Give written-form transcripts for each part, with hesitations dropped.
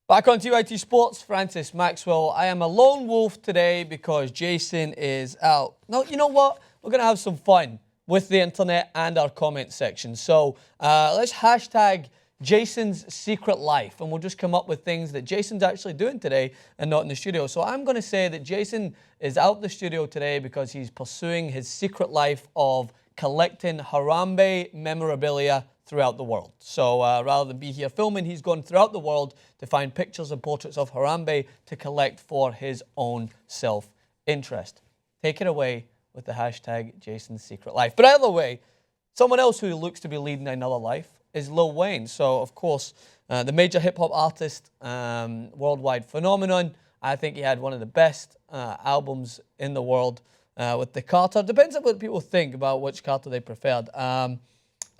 Back on TYT Sports, Francis Maxwell. I am a lone wolf today because Jason is out. No, you know what? We're going to have some fun with the internet and our comment section. So let's hashtag Jason's secret life, and we'll just come up with things that Jason's actually doing today and not in the studio. So I'm going to say that Jason is out the studio today because he's pursuing his secret life of collecting Harambe memorabilia throughout the world. So rather than be here filming, he's gone throughout the world to find pictures and portraits of Harambe to collect for his own self-interest. Take it away with the hashtag Jason's secret life. But either way, someone else who looks to be leading another life is Lil Wayne. So, of course, the major hip-hop artist, worldwide phenomenon. I think he had one of the best albums in the world with the Carter. Depends on what people think about which Carter they preferred.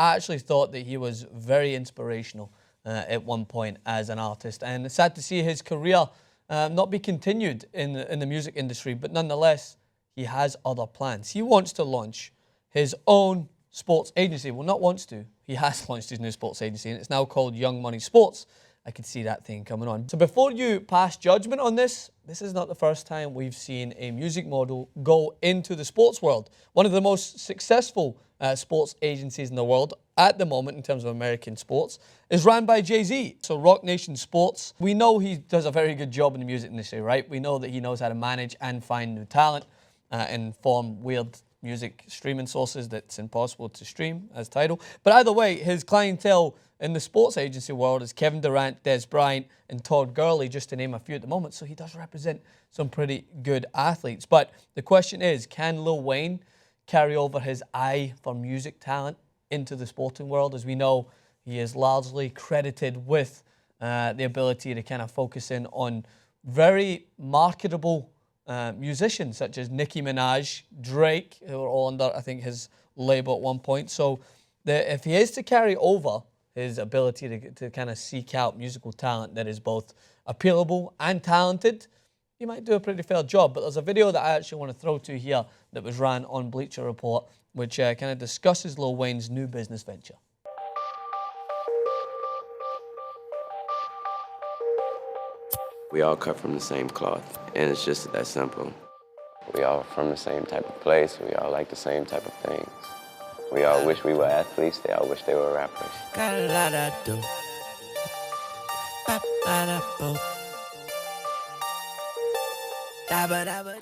I actually thought that he was very inspirational at one point as an artist. And it's sad to see his career not be continued in the music industry. But nonetheless, he has other plans. He wants to launch his own sports agency. Well, not wants to. He has launched his new sports agency, and it's now called Young Money Sports. I could see that thing coming on. So before you pass judgment on this is not the first time we've seen a music model go into the sports world. One of the most successful sports agencies in the world at the moment in terms of American sports is ran by Jay-Z. So Rock Nation Sports, we know he does a very good job in the music industry, right? We know that he knows how to manage and find new talent and form weird music streaming sources that's impossible to stream as Tidal. But either way, his clientele in the sports agency world is Kevin Durant, Des Bryant, and Todd Gurley, just to name a few at the moment. So he does represent some pretty good athletes. But the question is, can Lil Wayne carry over his eye for music talent into the sporting world? As we know, he is largely credited with the ability to kind of focus in on very marketable musicians such as Nicki Minaj, Drake, who are all under, I think, his label at one point. So if he is to carry over his ability to kind of seek out musical talent that is both appealable and talented, he might do a pretty fair job. But there's a video that I actually want to throw to here that was ran on Bleacher Report, which kind of discusses Lil Wayne's new business venture. We all cut from the same cloth, and it's just that simple. We all from the same type of place. We all like the same type of things. We all wish we were athletes. They all wish they were rappers. Got a lot I do.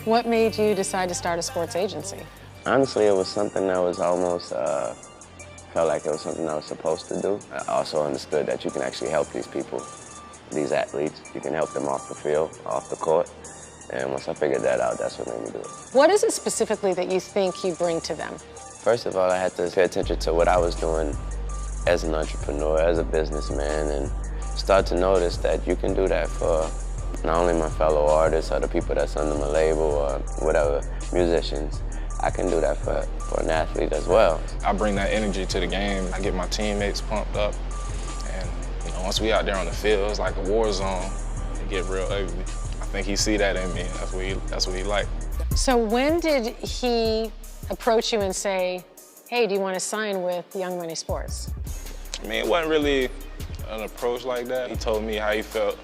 What made you decide to start a sports agency? Honestly, it was something that was almost, felt like it was something I was supposed to do. I also understood that you can actually help these people, these athletes. You can help them off the field, off the court. And once I figured that out, that's what made me do it. What is it specifically that you think you bring to them? First of all, I had to pay attention to what I was doing as an entrepreneur, as a businessman, and start to notice that you can do that for not only my fellow artists or the people that's under my label or whatever, musicians. I can do that for an athlete as well. I bring that energy to the game. I get my teammates pumped up. And you know, once we out there on the field, it's like a war zone. It get real ugly. I think he see that in me. That's what he like. So when did he approach you and say, hey, do you want to sign with Young Money Sports? I mean, it wasn't really an approach like that. He told me how he felt,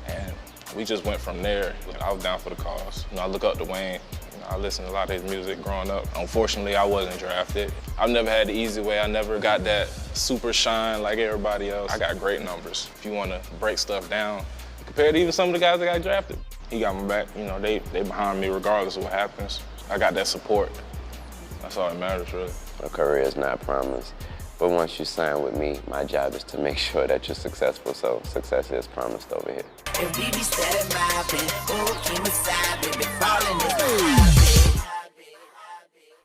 and we just went from there. I was down for the cause. You know, I look up to Wayne. You know, I listened to a lot of his music growing up. Unfortunately, I wasn't drafted. I've never had the easy way. I never got that super shine like everybody else. I got great numbers. If you want to break stuff down, compared to even some of the guys that got drafted, he got my back. You know, they behind me regardless of what happens. I got that support. That's all that matters, really. A career is not promised, but once you sign with me, my job is to make sure that you're successful, so success is promised over here.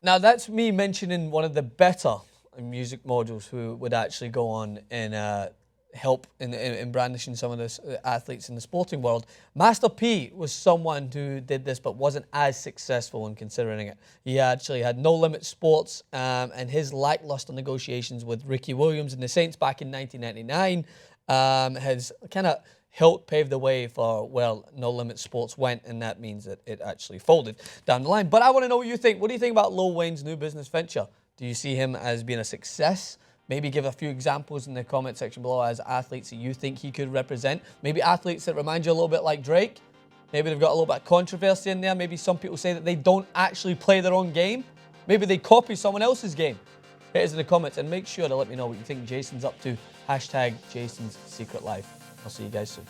Now that's me mentioning one of the better music modules who would actually go on and help in brandishing some of the athletes in the sporting world. Master P was someone who did this but wasn't as successful in considering it. He actually had No Limit Sports, and his lackluster negotiations with Ricky Williams and the Saints back in 1999 has kind of helped pave the way for where No Limit Sports went, and that means that it actually folded down the line. But I want to know what you think. What do you think about Lil Wayne's new business venture? Do you see him as being a success Maybe give a few examples in the comment section below as athletes that you think he could represent. Maybe athletes that remind you a little bit like Drake. Maybe they've got a little bit of controversy in there. Maybe some people say that they don't actually play their own game. Maybe they copy someone else's game. Hit us in the comments and make sure to let me know what you think Jason's up to. Hashtag Jason's Secret Life. I'll see you guys soon.